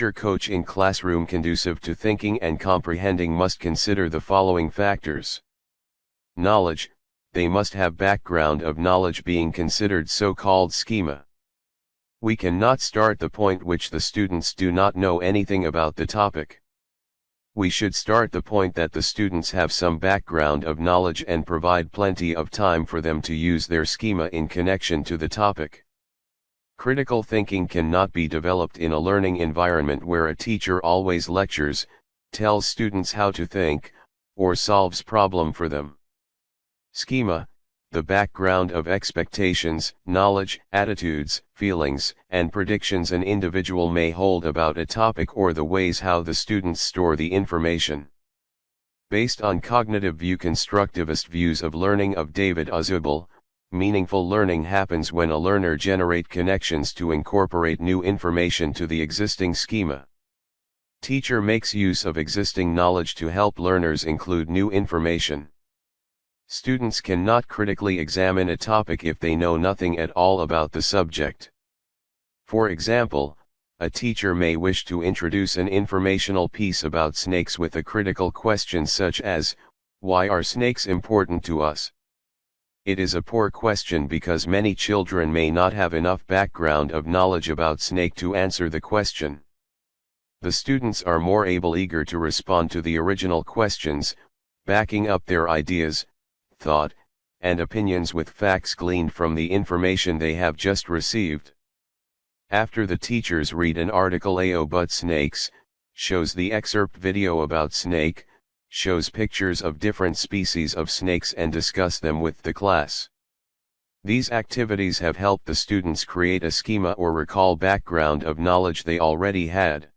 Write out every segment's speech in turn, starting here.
coach in classroom conducive to thinking and comprehending must consider the following factors. Knowledge, they must have background of knowledge being considered so-called schema. We cannot start the point which the students do not know anything about the topic. We should start the point that the students have some background of knowledge and provide plenty of time for them to use their schema in connection to the topic. Critical thinking cannot be developed in a learning environment where a teacher always lectures, tells students how to think, or solves problem for them. Schema, the background of expectations, knowledge, attitudes, feelings, and predictions an individual may hold about a topic or the ways how the students store the information. Based on cognitive view constructivist views of learning of David Uzubel, meaningful learning happens when a learner generate connections to incorporate new information to the existing schema. Teacher makes use of existing knowledge to help learners include new information. Students cannot critically examine a topic if they know nothing at all about the subject. For example, a teacher may wish to introduce an informational piece about snakes with a critical question such as, "Why are snakes important to us?" It is a poor question because many children may not have enough background of knowledge about snake to answer the question. The students are more eager to respond to the original questions, backing up their ideas, thought, and opinions with facts gleaned from the information they have just received. After the teachers read an article about snakes, shows the excerpt video about snake, shows pictures of different species of snakes and discuss them with the class. These activities have helped the students create a schema or recall background of knowledge they already had.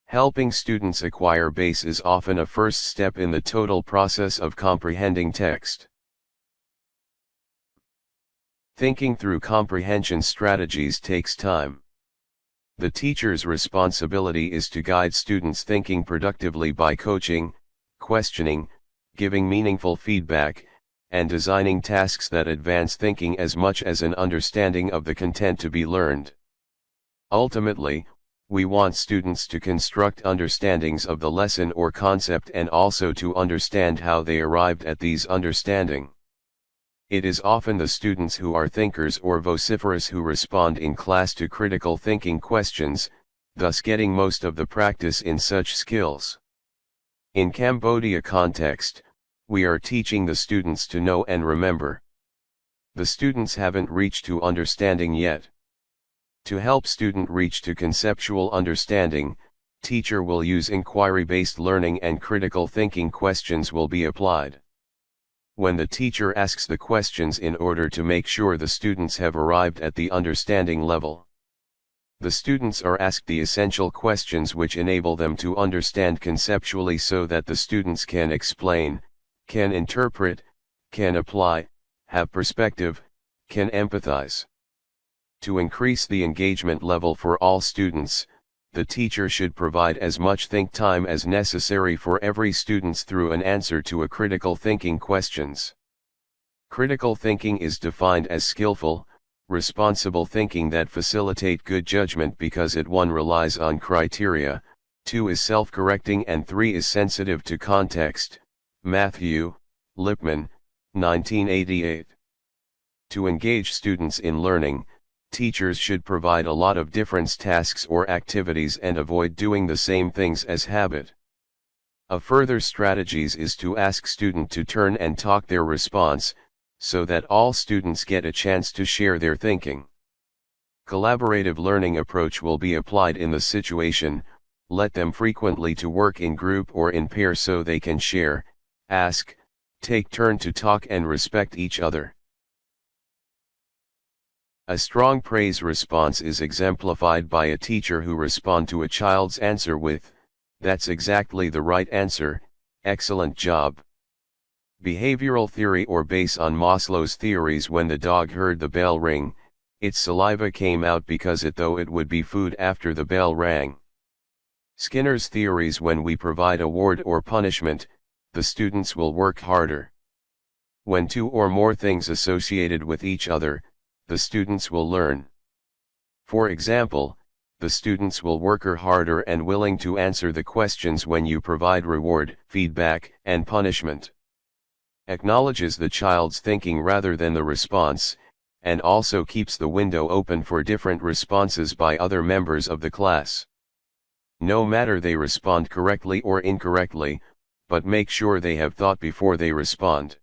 Helping students acquire base is often a first step in the total process of comprehending text. Thinking through comprehension strategies takes time. The teacher's responsibility is to guide students' thinking productively by coaching, questioning, giving meaningful feedback, and designing tasks that advance thinking as much as an understanding of the content to be learned. Ultimately, we want students to construct understandings of the lesson or concept and also to understand how they arrived at these understanding. It is often the students who are thinkers or vociferous who respond in class to critical thinking questions, thus getting most of the practice in such skills. In Cambodia context, we are teaching the students to know and remember. The students haven't reached to understanding yet. To help student reach to conceptual understanding, teacher will use inquiry-based learning and critical thinking questions will be applied. When the teacher asks the questions in order to make sure the students have arrived at the understanding level. The students are asked the essential questions which enable them to understand conceptually so that the students can explain, can interpret, can apply, have perspective, can empathize. To increase the engagement level for all students, the teacher should provide as much think time as necessary for every student through an answer to a critical thinking questions. Critical thinking is defined as skillful, responsible thinking that facilitate good judgment because it 1 relies on criteria, 2 is self-correcting and 3 is sensitive to context. Matthew, Lipman, 1988. To engage students in learning, teachers should provide a lot of different tasks or activities and avoid doing the same things as habit. A further strategies is to ask student to turn and talk their response, so that all students get a chance to share their thinking. Collaborative learning approach will be applied in the situation, let them frequently to work in group or in pair so they can share, ask, take turn to talk and respect each other. A strong praise response is exemplified by a teacher who responds to a child's answer with, "That's exactly the right answer, excellent job." Behavioral theory or base on Maslow's theories. When the dog heard the bell ring, its saliva came out because it thought it would be food after the bell rang. Skinner's theories. When we provide award or punishment, the students will work harder. When 2 or more things associated with each other, the students will learn. For example, the students will work harder and willing to answer the questions when you provide reward, feedback, and punishment. Acknowledges the child's thinking rather than the response, and also keeps the window open for different responses by other members of the class. No matter they respond correctly or incorrectly, but make sure they have thought before they respond.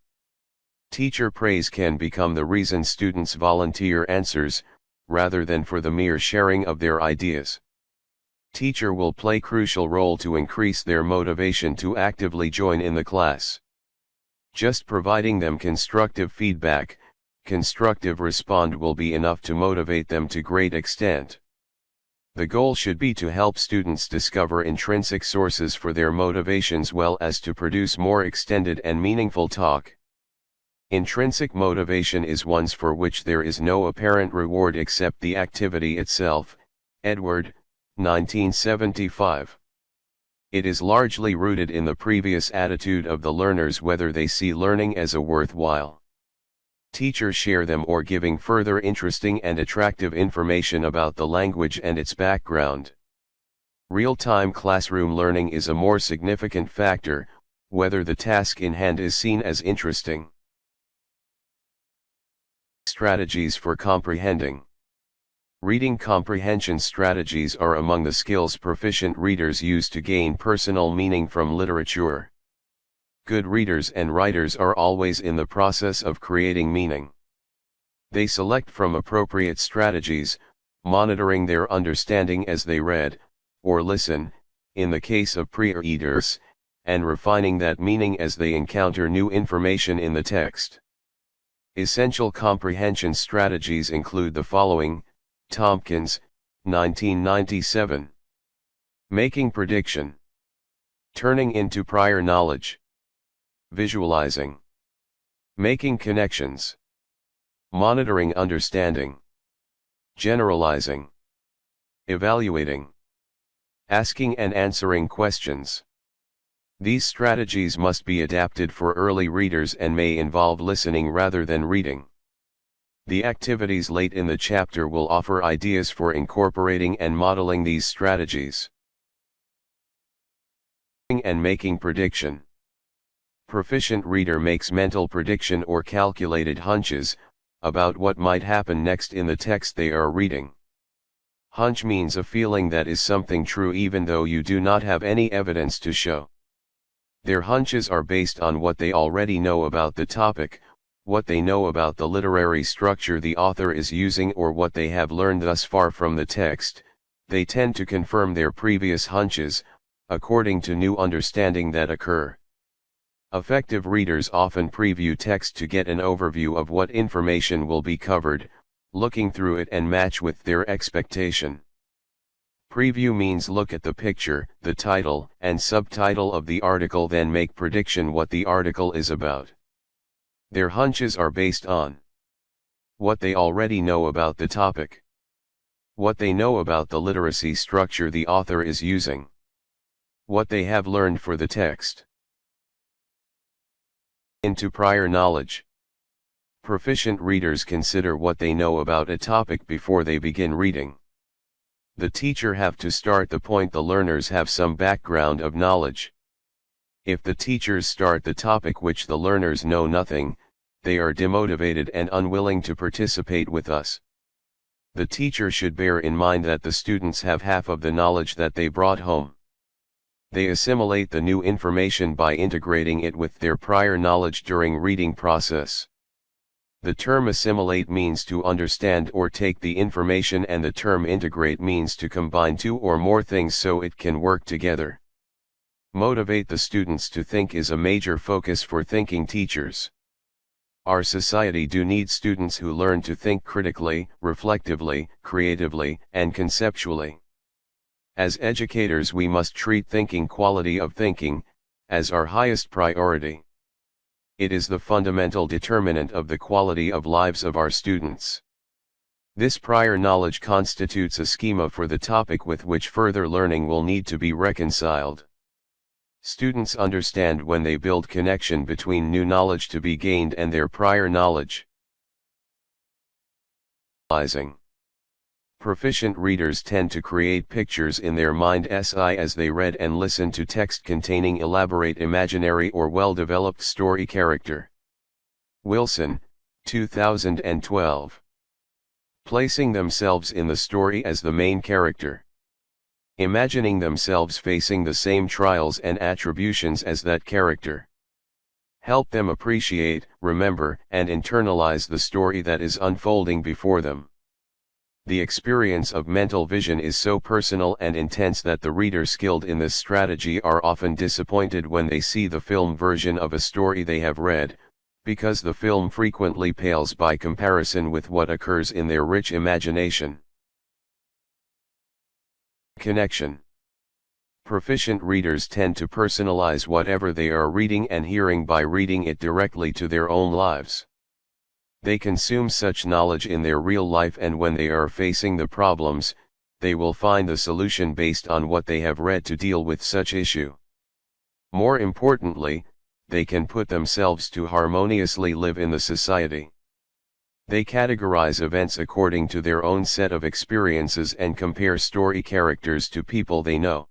Teacher praise can become the reason students volunteer answers, rather than for the mere sharing of their ideas. Teacher will play crucial role to increase their motivation to actively join in the class. Just providing them constructive feedback, constructive respond will be enough to motivate them to great extent. The goal should be to help students discover intrinsic sources for their motivations well as to produce more extended and meaningful talk. Intrinsic motivation is ones for which there is no apparent reward except the activity itself. Edward, 1975. It is largely rooted in the previous attitude of the learners whether they see learning as a worthwhile. Teachers share them or giving further interesting and attractive information about the language and its background. Real-time classroom learning is a more significant factor, whether the task in hand is seen as interesting. Strategies for comprehending. Reading comprehension strategies are among the skills proficient readers use to gain personal meaning from literature. Good readers and writers are always in the process of creating meaning. They select from appropriate strategies, monitoring their understanding as they read, or listen, in the case of pre-readers, and refining that meaning as they encounter new information in the text. Essential comprehension strategies include the following: Tompkins, 1997. Making prediction. Turning into prior knowledge. Visualizing. Making connections. Monitoring understanding. Generalizing. Evaluating. Asking and answering questions. These strategies must be adapted for early readers and may involve listening rather than reading. The activities late in the chapter will offer ideas for incorporating and modeling these strategies. And making prediction. Proficient reader makes mental prediction or calculated hunches about what might happen next in the text they are reading. Hunch means a feeling that is something true even though you do not have any evidence to show. Their hunches are based on what they already know about the topic, what they know about the literary structure the author is using, or what they have learned thus far from the text. They tend to confirm their previous hunches, according to new understanding that occur. Effective readers often preview text to get an overview of what information will be covered, looking through it and match with their expectation. Preview means look at the picture, the title, and subtitle of the article, then make prediction what the article is about. Their hunches are based on what they already know about the topic, what they know about the literacy structure the author is using, what they have learned for the text. Into prior knowledge. Proficient readers consider what they know about a topic before they begin reading. The teacher have to start the point the learners have some background of knowledge. If the teachers start the topic which the learners know nothing, they are demotivated and unwilling to participate with us. The teacher should bear in mind that the students have half of the knowledge that they brought home. They assimilate the new information by integrating it with their prior knowledge during reading process. The term assimilate means to understand or take the information, and the term integrate means to combine two or more things so it can work together. Motivate the students to think is a major focus for thinking teachers. Our society do need students who learn to think critically, reflectively, creatively, and conceptually. As educators, we must treat thinking, quality of thinking, as our highest priority. It is the fundamental determinant of the quality of lives of our students. This prior knowledge constitutes a schema for the topic with which further learning will need to be reconciled. Students understand when they build connection between new knowledge to be gained and their prior knowledge. Proficient readers tend to create pictures in their mind's eye as they read and listen to text containing elaborate imaginary or well-developed story character. Wilson, 2012. Placing themselves in the story as the main character. Imagining themselves facing the same trials and attributions as that character. Help them appreciate, remember, and internalize the story that is unfolding before them. The experience of mental vision is so personal and intense that the reader skilled in this strategy are often disappointed when they see the film version of a story they have read, because the film frequently pales by comparison with what occurs in their rich imagination. Connection. Proficient readers tend to personalize whatever they are reading and hearing by reading it directly to their own lives. They consume such knowledge in their real life, and when they are facing the problems, they will find the solution based on what they have read to deal with such issue. More importantly, they can put themselves to harmoniously live in the society. They categorize events according to their own set of experiences and compare story characters to people they know.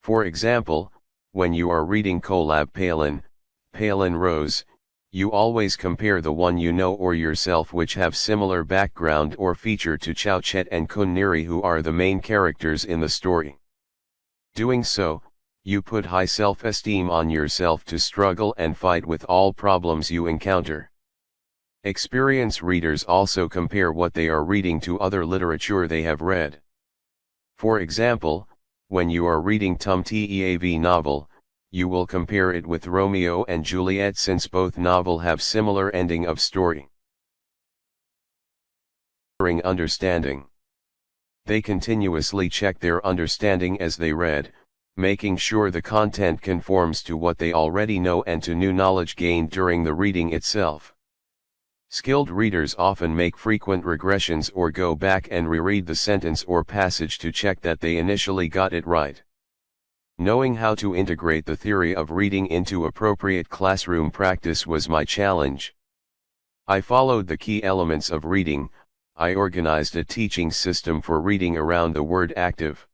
For example, when you are reading Collab Palin, Palin Rose, you always compare the one you know or yourself which have similar background or feature to Chowchet and Kunneri, who are the main characters in the story. Doing so, you put high self-esteem on yourself to struggle and fight with all problems you encounter. Experienced readers also compare what they are reading to other literature they have read. For example, when you are reading Tom Teav novel, you will compare it with Romeo and Juliet, since both novel have similar ending of story. Understanding. They continuously check their understanding as they read, making sure the content conforms to what they already know and to new knowledge gained during the reading itself. Skilled readers often make frequent regressions or go back and reread the sentence or passage to check that they initially got it right. Knowing how to integrate the theory of reading into appropriate classroom practice was my challenge. I followed the key elements of reading. I organized a teaching system for reading around the word active.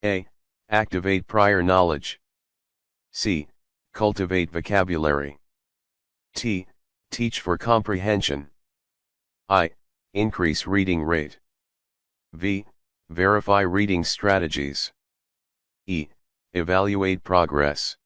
A. Activate prior knowledge. C. Cultivate vocabulary. T. Teach for comprehension. I. Increase reading rate. V. Verify reading strategies. E. Evaluate progress.